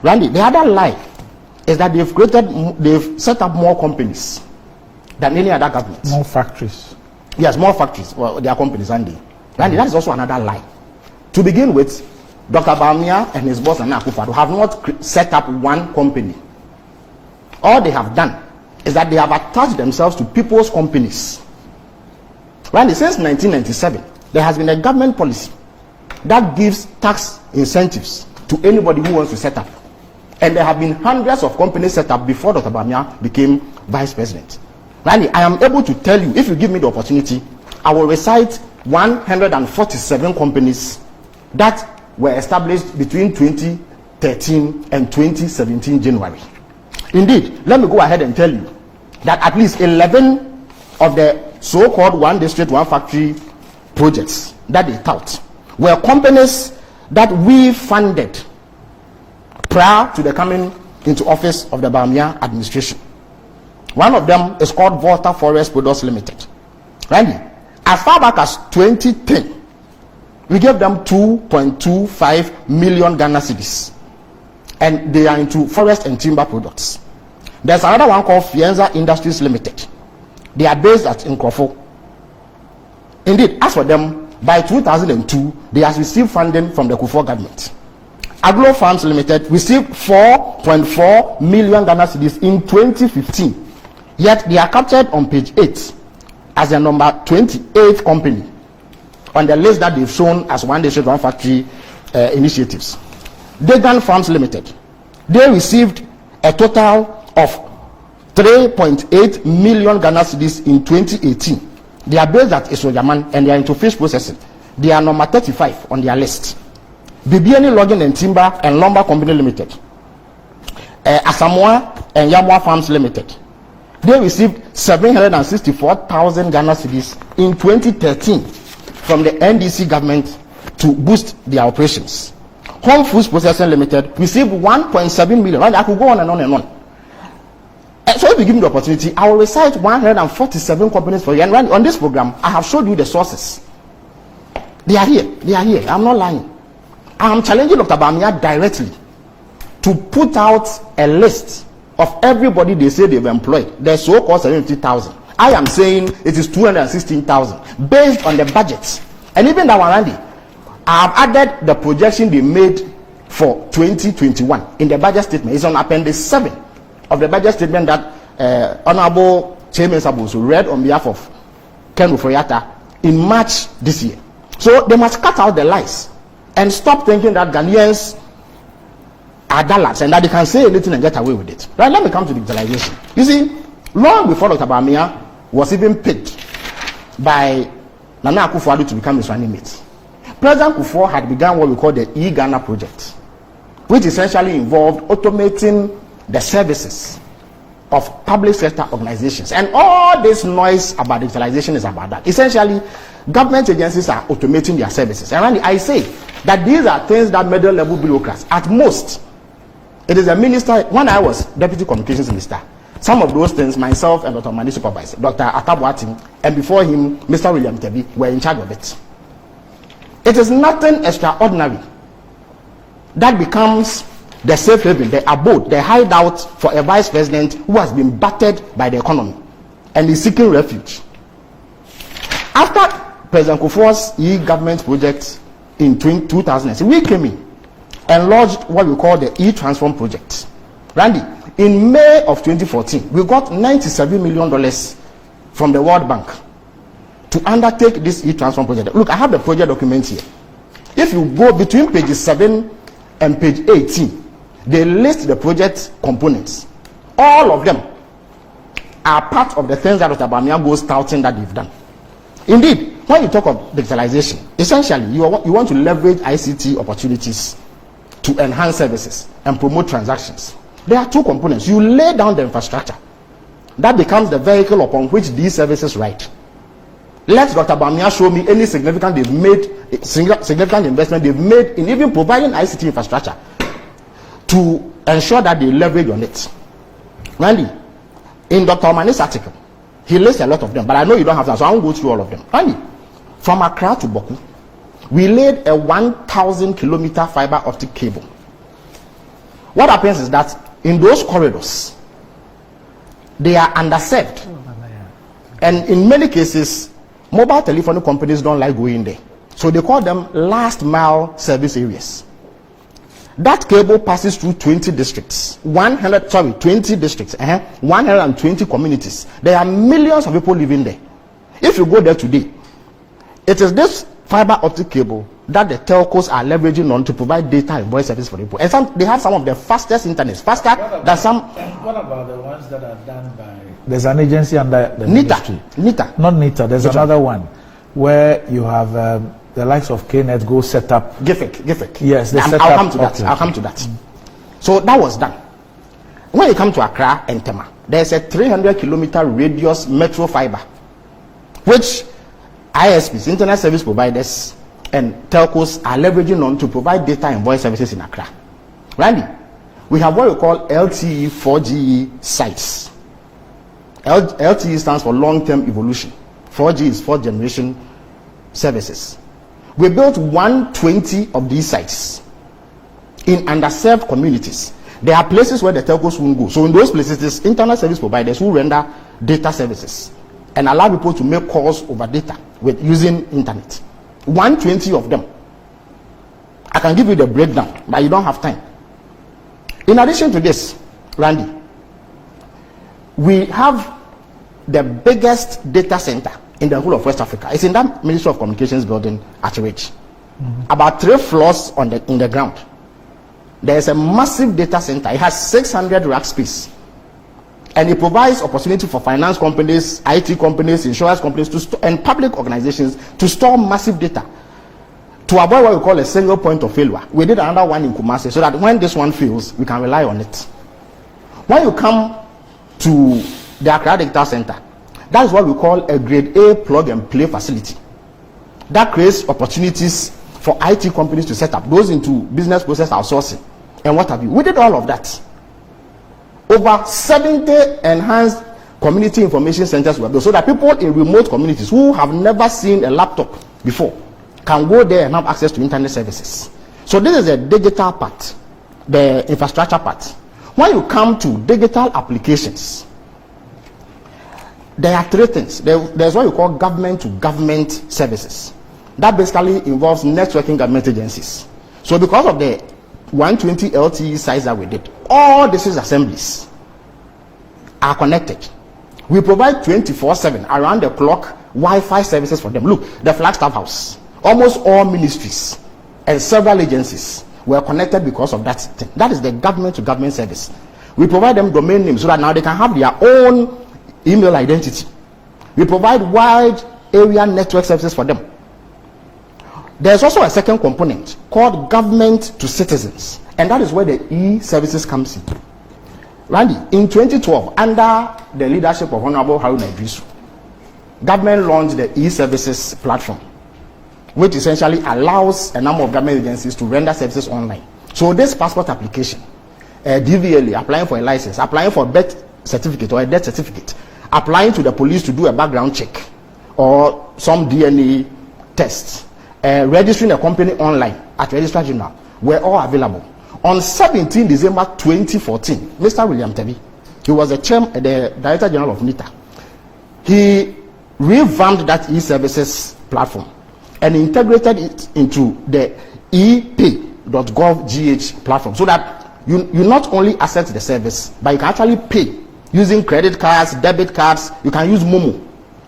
Randy, the other lie is that they've set up more companies than any other government. More factories. Yes, more factories. Well, they are companies, Randy. Randy, that is also another lie. To begin with, Dr. Bawumia and his boss, Nana Akufo-Addo, have not set up one company. All they have done is that they have attached themselves to people's companies. Randy, since 1997, there has been a government policy that gives tax incentives to anybody who wants to set up. And there have been hundreds of companies set up before Dr. Bawumia became vice president. Randy, I am able to tell you, if you give me the opportunity, I will recite 147 companies that were established between 2013 and 2017 January. Indeed, let me go ahead and tell you that at least 11 of the so-called one district, one factory projects that they tout were companies that we funded prior to the coming into office of the Bawumia administration. One of them is called Volta Forest Products Limited. Randy, as far back as 2010, we gave them 2.25 million Ghana cedis, and they are into forest and timber products. There's another one called Fienza Industries Limited. They are based at Nkrofo. Indeed, as for them, by 2002, they have received funding from the Kufuor government. Agro Farms Limited received 4.4 million Ghana cedis in 2015. Yet they are captured on page 8 as the number 28th company on the list that they've shown as one district, one factory initiatives. Degan Farms Limited, they received a total of 3.8 million Ghana cedis in 2018. They are based at Isoyaman and they are into fish processing. They are number 35 on their list. Bibiani Logging and Timber and Lumber Company Limited, Asamoah and Yamwa Farms Limited, they received 764,000 Ghana cedis in 2013 from the NDC government to boost their operations. Home Foods Processing Limited received 1.7 million. I could go on and on and on. So if you give me the opportunity, I will recite 147 companies for you. And on this program, I have showed you the sources. They are here. They are here. I'm not lying. I am challenging Dr. Bawumia directly to put out a list of everybody they say they've employed. The so-called 70,000. I am saying it is 216,000 based on the budget. And even that one, Randy, I have added the projection they made for 2021 in the budget statement. It's on appendix 7 of the budget statement that Honorable Chairman Sabusu read on behalf of Ken Uforiata in March this year. So they must cut out the lies and stop thinking that Ghanaians are dullards and that they can say anything and get away with it. Right? Let me come to digitalization. You see, long before Dr. Bawumia was even picked by Nana Akufo-Addo to become his running mate, President Kufuor had begun what we call the e-Ghana project, which essentially involved automating the services of public sector organizations. And all this noise about digitalization is about that. Essentially, government agencies are automating their services. And I say that these are things that middle level bureaucrats, at most, it is a minister. When I was deputy communications minister, some of those things, myself and Dr. Mani supervisor, Dr. Atabuatin, and before him, Mr. William Tebi, were in charge of it. It is nothing extraordinary that becomes the safe haven, the abode, the hideout for a vice president who has been battered by the economy and is seeking refuge. After President Kufuor's e-government project in 2006, we came in and launched what we call the e-transform project. Randy, in May of 2014, we got $97 million from the World Bank to undertake this e-transform project. Look, I have the project document here. If you go between pages 7 and page 18, they list the project components. All of them are part of the things that Dr. Bawumia goes touting that they've done. Indeed, when you talk of digitalization, essentially you want to leverage ICT opportunities to enhance services and promote transactions. There are two components. You lay down the infrastructure. That becomes the vehicle upon which these services ride. Let Dr. Bawumia show me any significant investment they've made in even providing ICT infrastructure to ensure that they leverage on it. Randy, in Dr. Omani's article, he lists a lot of them, but I know you don't have time, so I won't go through all of them. Randy, from Accra to Boku, we laid a 1,000 kilometer fiber optic cable. What happens is that in those corridors, they are underserved. And in many cases, mobile telephone companies don't like going there. So they call them last mile service areas. That cable passes through 20 districts, 20 districts, 120 communities. There are millions of people living there. If you go there today, it is this fiber optic cable that the telcos are leveraging on to provide data and voice service for people. And they have some of the fastest internet, faster than some. What about the ones that are done by? There's an agency under the ministry. NITA. Not NITA. There's another one where you have the likes of KNet go set up. GIFIC. Yes, I'll come to that. I'll come to that. So that was done. When you come to Accra and Tema, there's a 300-kilometer radius metro fiber, which ISPs, internet service providers, and telcos are leveraging on to provide data and voice services in Accra. Randy, we have what we call LTE 4G sites. LTE stands for long-term evolution. 4G is fourth generation services. We built 120 of these sites in underserved communities. There are places where the telcos won't go. So in those places, there's internet service providers who render data services and allow people to make calls over data with using internet. 120 of them. I can give you the breakdown, but you don't have time. In addition to this, Randy, we have the biggest data center in the whole of West Africa. It's in that Ministry of Communications building at Ridge. About 3 floors in the ground. There's a massive data center. It has 600 rack space. And it provides opportunity for finance companies, IT companies, insurance companies, and public organizations to store massive data to avoid what we call a single point of failure. We did another one in Kumasi so that when this one fails, we can rely on it. When you come to the Accra Data Center, that is what we call a grade A plug and play facility. That creates opportunities for IT companies to set up, those into business process outsourcing and what have you. We did all of that. Over 70 enhanced community information centers were built so that people in remote communities who have never seen a laptop before can go there and have access to internet services. So this is the digital part, the infrastructure part. When you come to digital applications, there are 3 things. There's what you call government to government services. That basically involves networking government agencies. So because of the 120 LTE sites that we did, all district assemblies are connected. We provide 24/7 around the clock Wi-Fi services for them. Look, the Flagstaff House, almost all ministries and several agencies were connected because of that thing. That is the government to government service. We provide them domain names so that now they can have their own email identity. We provide wide area network services for them. There's also a second component called government to citizens, and that is where the e-services comes in. Randy, in 2012, under the leadership of Honorable Haruna Idrisu, government launched the e-services platform, which essentially allows a number of government agencies to render services online. So this passport application, DVLA, applying for a license, applying for a birth certificate or a death certificate, applying to the police to do a background check or some DNA tests, registering a company online at Registrar General were all available. On 17 December 2014, Mr. William Tebi, he was the Director General of NITA, he revamped that e-services platform and integrated it into the epay.gov.gh platform so that you not only access the service, but you can actually pay using credit cards, debit cards. You can use Momo.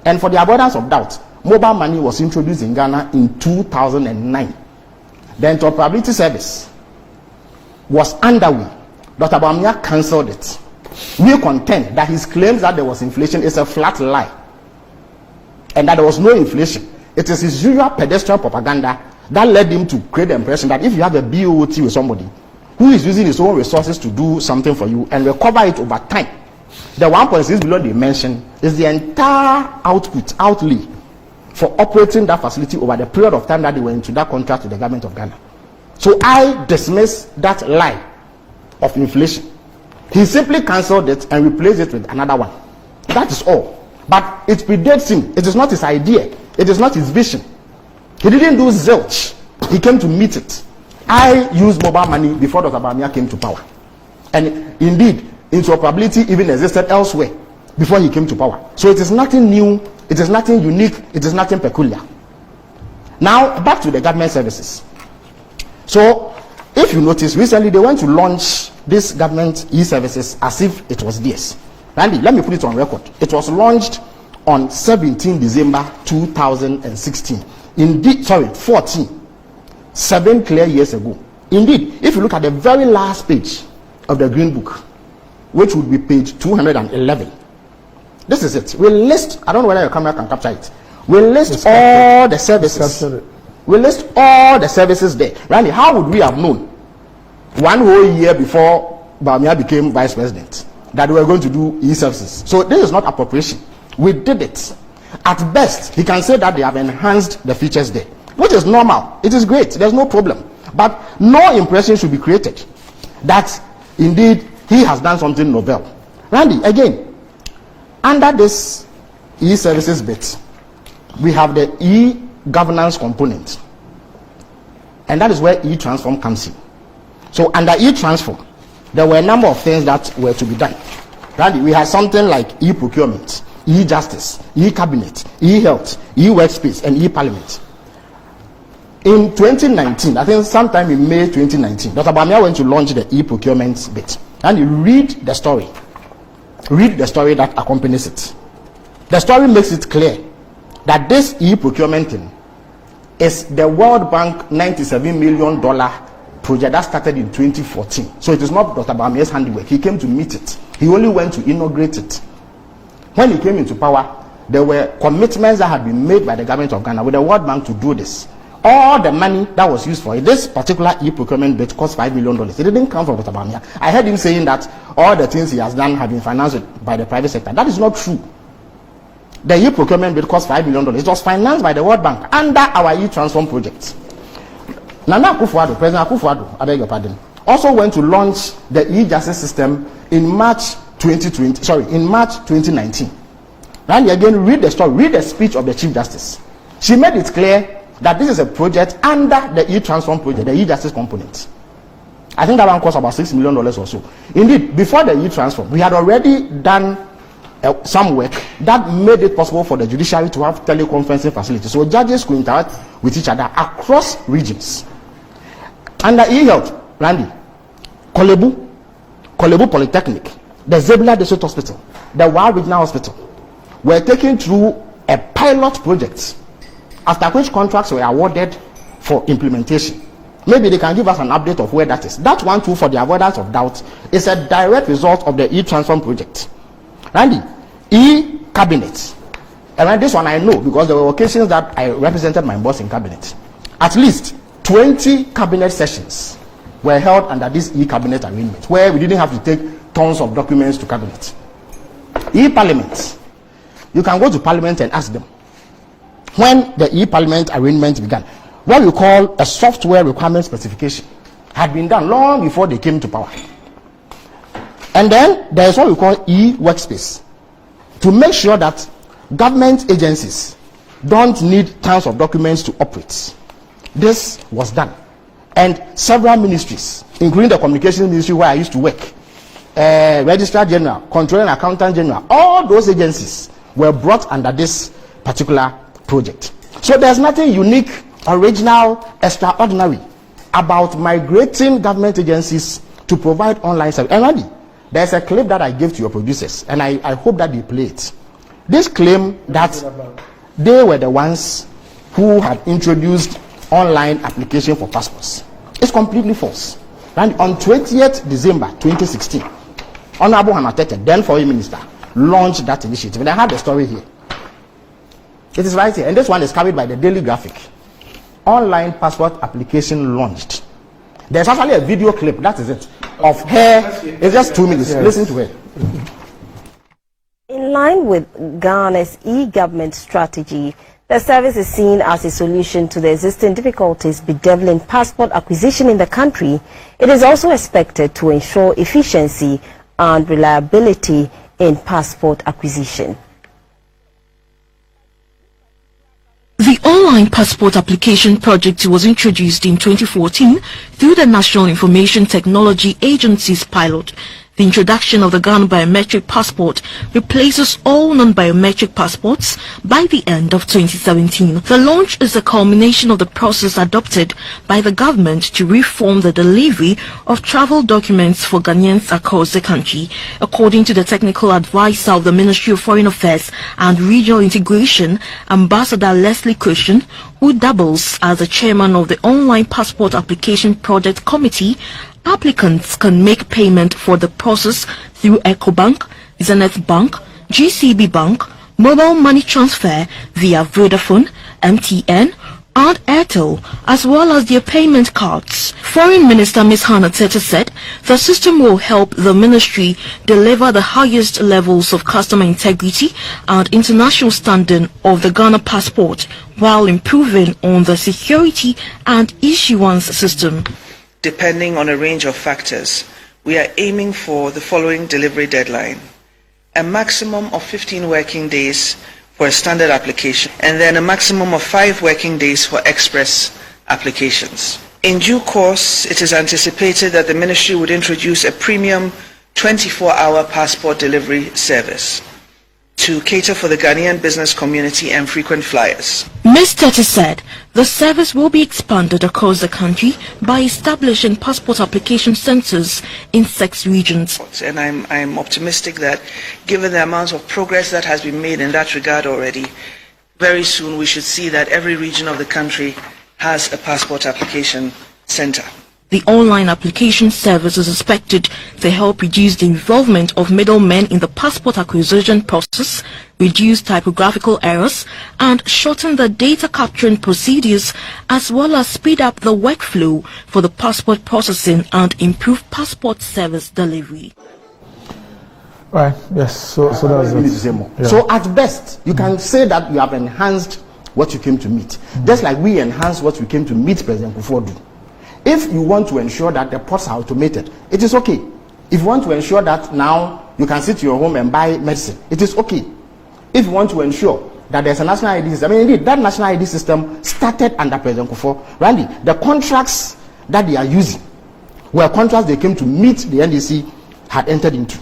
And for the avoidance of doubt, mobile money was introduced in Ghana in 2009. The interoperability service was underway. Dr. Bawumia cancelled it. We contend that his claims that there was inflation is a flat lie and that there was no inflation. It is his usual pedestrian propaganda that led him to create the impression that if you have a BOT with somebody who is using his own resources to do something for you and recover it over time, the 1.6 billion they mentioned is the entire outlay for operating that facility over the period of time that they were into that contract with the government of Ghana. So I dismiss that lie of inflation. He simply cancelled it and replaced it with another one. That is all. But it predates him. It is not his idea. It is not his vision. He didn't do zilch. He came to meet it. I used mobile money before Dr. Bawumia came to power. And indeed, interoperability even existed elsewhere before he came to power. So it is nothing new, it is nothing unique, it is nothing peculiar. Now, back to the government services. So, if you notice, recently they went to launch this government e-services as if it was theirs. Randy, let me put it on record. It was launched on 17 December 2016. Indeed, 7 clear years ago. Indeed, if you look at the very last page of the Green Book, which would be page 211, this is it. We list, I don't know whether your camera can capture it. We list all the services. We list all the services there. Randy, how would we have known 1 whole year before Bawumia became vice president that we were going to do e-services? So this is not appropriation. We did it. At best, he can say that they have enhanced the features there, which is normal. It is great. There's no problem. But no impression should be created that indeed he has done something novel. Randy, again, under this e-services bit, we have the e-governance component, and that is where e-transform comes in. So under e-transform, there were a number of things that were to be done. Randy, we had something like e-procurement, e-justice, e-cabinet, e-health, e-workspace, and e-parliament. In 2019, I think sometime in May 2019, Dr. Bawumia went to launch the e-procurement bit. And you read the story. Read the story that accompanies it. The story makes it clear that this e-procurement thing is the World Bank $97 million project that started in 2014. So it is not Dr. Bawumia's handiwork. He came to meet it. He only went to inaugurate it. When he came into power, there were commitments that had been made by the government of Ghana with the World Bank to do this. All the money that was used for it, this particular e-procurement bit cost $5 million. It didn't come from Dr. Bawumia. I heard him saying that all the things he has done have been financed by the private sector. That is not true. The e-procurement bit cost $5 million. It was financed by the World Bank under our e-transform project. Nana Akufo-Addo, President Akufo-Addo, I beg your pardon, also went to launch the e-justice system in March 2019. And again, read the story, read the speech of the Chief Justice. She made it clear that this is a project under the e-transform project, the e-justice component. I think that one cost about $6 million or so. Indeed, before the e-transform, we had already done some work that made it possible for the judiciary to have teleconferencing facilities, so judges could interact with each other across regions. Under e-health, Randy, Kolebu Polytechnic, the Zebula District Hospital, the Wa Regional Hospital were taken through a pilot project, after which contracts were awarded for implementation. Maybe they can give us an update of where that is. That one too, for the avoidance of doubt, is a direct result of the e-transform project. Randy, e-cabinet. And this one I know because there were occasions that I represented my boss in cabinet. At least 20 cabinet sessions were held under this e-cabinet arrangement, where we didn't have to take tons of documents to cabinet. E-parliament. You can go to parliament and ask them. When the e-parliament arrangement began, what we call a software requirement specification had been done long before they came to power. And then there is what we call e-workspace, to make sure that government agencies don't need tons of documents to operate. This was done. And several ministries, including the communications ministry where I used to work, Registrar General, Controller and Accountant General, all those agencies were brought under this particular project. So there's nothing unique, original, extraordinary about migrating government agencies to provide online service. And Randy, there's a clip that I gave to your producers, and I hope that they play it. This claim that they were the ones who had introduced online application for passports is completely false. And on 20th December 2016, Honorable Hannah Tete, then Foreign Minister, launched that initiative. And I have the story here. It is right here, and this one is carried by the Daily Graphic. Online passport application launched. There's actually a video clip, that is it, of her. It's just 2 minutes. Yes. Listen to her. In line with Ghana's e-government strategy, the service is seen as a solution to the existing difficulties bedeviling passport acquisition in the country. It is also expected to ensure efficiency and reliability in passport acquisition. The online passport application project was introduced in 2014 through the National Information Technology Agency's pilot. The introduction of the Ghana biometric passport replaces all non-biometric passports by the end of 2017. The launch is a culmination of the process adopted by the government to reform the delivery of travel documents for Ghanaians across the country. According to the technical advisor of the Ministry of Foreign Affairs and Regional Integration, Ambassador Leslie Cushion, who doubles as the chairman of the Online Passport Application Project Committee, applicants can make payment for the process through EcoBank, Zenith Bank, GCB Bank, mobile money transfer via Vodafone, MTN, and Airtel, as well as their payment cards. Foreign Minister Ms. Hannah Tete said the system will help the ministry deliver the highest levels of customer integrity and international standing of the Ghana passport while improving on the security and issuance system. Depending on a range of factors, we are aiming for the following delivery deadline: a maximum of 15 working days for a standard application, and then a maximum of 5 working days for express applications. In due course, it is anticipated that the ministry would introduce a premium 24-hour passport delivery service to cater for the Ghanaian business community and frequent flyers. Ms. Tete said the service will be expanded across the country by establishing passport application centers in 6 regions. And I'm optimistic that given the amount of progress that has been made in that regard already, very soon we should see that every region of the country has a passport application center. The online application service is expected to help reduce the involvement of middlemen in the passport acquisition process, reduce typographical errors, and shorten the data capturing procedures, as well as speed up the workflow for the passport processing and improve passport service delivery. Right, yes, so that's it. Yeah. So at best, you can say that you have enhanced what you came to meet, just like we enhanced what we came to meet President Ofosu. If you want to ensure that the ports are automated, it is okay. If you want to ensure that now you can sit in your home and buy medicine, it is okay. If you want to ensure that there's a national ID system, I mean, indeed, that national ID system started under President Ofosu. Randy, the contracts that they are using were contracts they came to meet the NDC had entered into.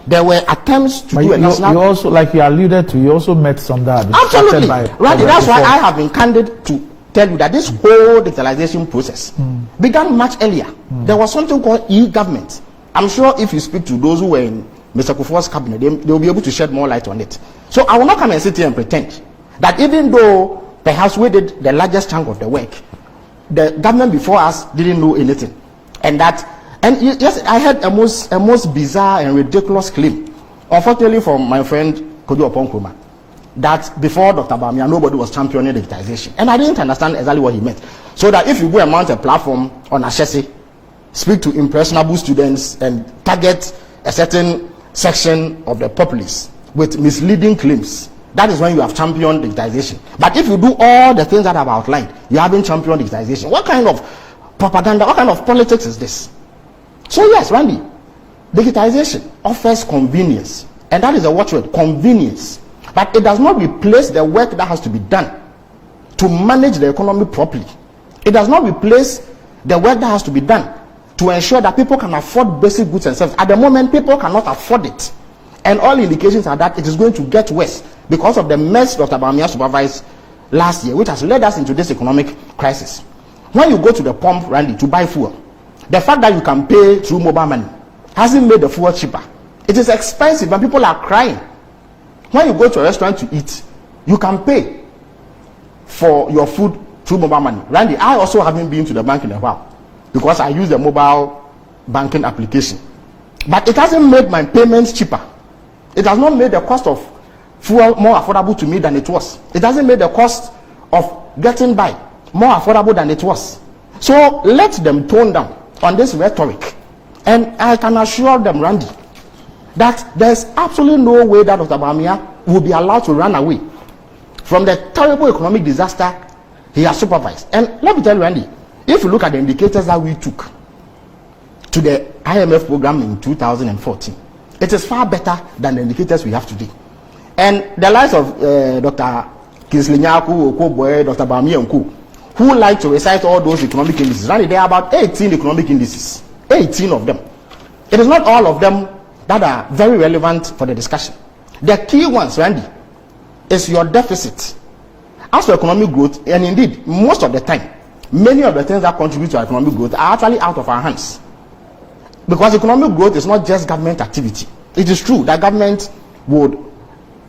There were attempts to do a national... You also, like you alluded to, you also met some that... Absolutely. Randy, that's why I have been candid to tell you that this whole digitalization process began much earlier. There was something called e-government. I'm sure if you speak to those who were in Mr. Kufuor's cabinet, they will be able to shed more light on it. So I will not come and sit here and pretend that even though perhaps we did the largest chunk of the work, the government before us didn't know anything. And yes, I heard a most bizarre and ridiculous claim, unfortunately from my friend Kojo Oponkroma, that before Dr. Bawumia, nobody was championing digitization. And I didn't understand exactly what he meant. So that if you go and mount a platform on Ashesi, speak to impressionable students and target a certain section of the populace with misleading claims, that is when you have championed digitization. But if you do all the things that I've outlined, you haven't championed digitization. What kind of propaganda, what kind of politics is this? So yes, Randy, digitization offers convenience. And that is a watchword, convenience. But it does not replace the work that has to be done to manage the economy properly. It does not replace the work that has to be done to ensure that people can afford basic goods and services. At the moment, people cannot afford it. And all indications are that it is going to get worse because of the mess Dr. Bawumia supervised last year, which has led us into this economic crisis. When you go to the pump, Randy, to buy fuel, the fact that you can pay through mobile money hasn't made the fuel cheaper. It is expensive and people are crying. When you go to a restaurant to eat, you can pay for your food through mobile money. Randy, I also haven't been to the bank in a while because I use the mobile banking application. But it hasn't made my payments cheaper. It has not made the cost of fuel more affordable to me than it was. It hasn't made the cost of getting by more affordable than it was. So let them tone down on this rhetoric. And I can assure them, Randy, that there's absolutely no way that Dr. Bawumia will be allowed to run away from the terrible economic disaster he has supervised. And let me tell you, Randy, if you look at the indicators that we took to the IMF program in 2014, it is far better than the indicators we have today. And the likes of Dr. Kingsley Nyaku, Okoboy, Dr. Bawumia and Co, who like to recite all those economic indices. Randy, there are about 18 economic indices. 18 of them. It is not all of them that are very relevant for the discussion. The key ones, Randy, is your deficit. As for economic growth, and indeed, most of the time, many of the things that contribute to economic growth are actually out of our hands. Because economic growth is not just government activity. It is true that government would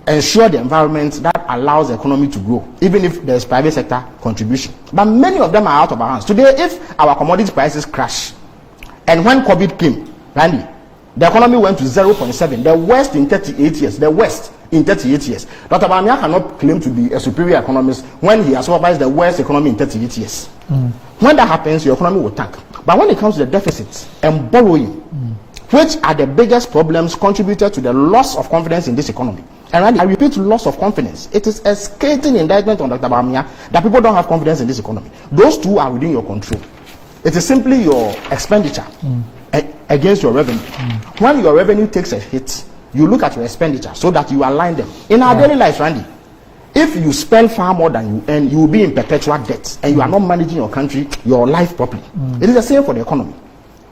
ensure the environment that allows the economy to grow, even if there is private sector contribution. But many of them are out of our hands. Today, if our commodity prices crash, and when COVID came, Randy, the economy went to 0.7, the worst in 38 years, the worst in 38 years. Dr. Bawumia cannot claim to be a superior economist when he has supervised the worst economy in 38 years. When that happens, your economy will tank. But when it comes to the deficits and borrowing, which are the biggest problems contributed to the loss of confidence in this economy. And I repeat, loss of confidence. It is a scathing indictment on Dr. Bawumia that people don't have confidence in this economy. Those two are within your control. It is simply your expenditure against your revenue. When your revenue takes a hit, you look at your expenditure so that you align them. In our daily life, Randy, if you spend far more than you earn, you will be in perpetual debt and you are not managing your country, your life properly. It is the same for the economy.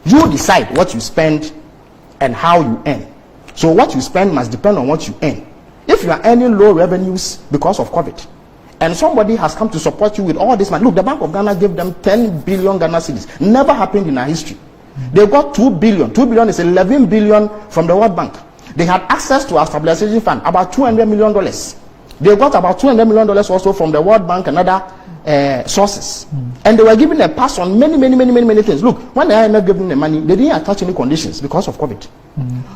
You decide what you spend and how you earn. So what you spend must depend on what you earn. If you are earning low revenues because of COVID, and somebody has come to support you with all this money, look, the Bank of Ghana gave them 10 billion Ghana cedis. Never happened in our history. They got 2 billion. 2 billion is 11 billion from the World Bank. They had access to our stabilization fund, about $200 million. They got about $200 million also from the World Bank and other sources. And they were given a pass on many things. Look, when the IMF gave them the money, they didn't attach any conditions because of COVID.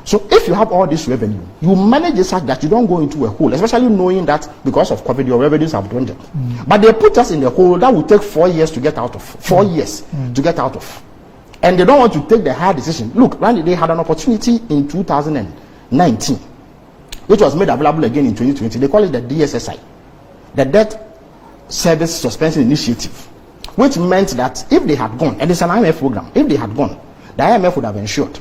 So if you have all this revenue, you manage it such that you don't go into a hole, especially knowing that because of COVID, your revenues have dwindled. But they put us in the hole that will take 4 years to get out of. 4 years to get out of. And they don't want to take the hard decision. Look, Randy, they had an opportunity in 2019, which was made available again in 2020. They call it the DSSI, the Debt Service Suspension Initiative, which meant that if they had gone, and it's an IMF program, if they had gone, the IMF would have ensured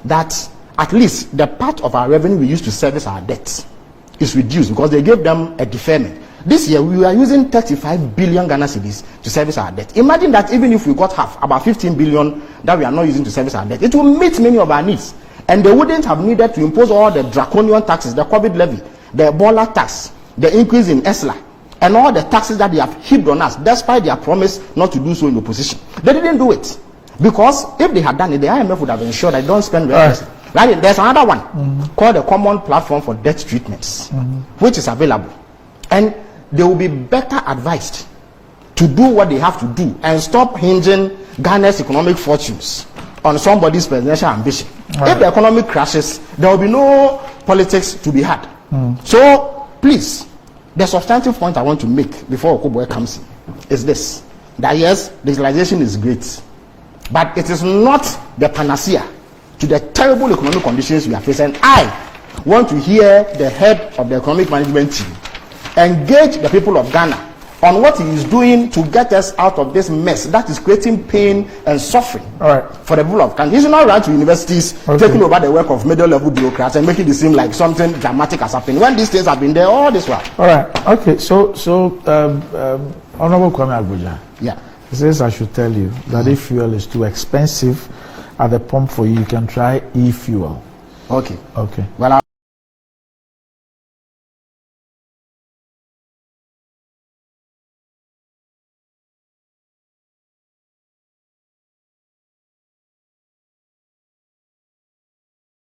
that at least the part of our revenue we use to service our debts is reduced, because they gave them a deferment. This year we are using 35 billion Ghana cedis to service our debt. Imagine that even if we got half, about 15 billion that we are not using to service our debt, it will meet many of our needs. And they wouldn't have needed to impose all the draconian taxes, the COVID levy, the Ebola tax, the increase in ESLA, and all the taxes that they have heaped on us, despite their promise not to do so in opposition. They didn't do it. Because if they had done it, the IMF would have ensured that they don't spend recklessly. Right? There's another one called the Common Platform for Debt Treatments, which is available. And they will be better advised to do what they have to do and stop hinging Ghana's economic fortunes on somebody's presidential ambition. If the economy crashes, there will be no politics to be had. So, please, the substantive point I want to make before Okoboy comes in is this: that yes, digitalization is great, but it is not the panacea to the terrible economic conditions we are facing. I want to hear the head of the economic management team engage the people of Ghana on what he is doing to get us out of this mess that is creating pain and suffering for the people of Ghana. He should not run to universities taking over the work of middle-level bureaucrats and making it seem like something dramatic has happened when these things have been there all this while. All right. Okay. So Honorable Kwame Agbodza. Yeah. He says I should tell you that if fuel is too expensive at the pump for you, you can try e-fuel. Okay. Okay. Well,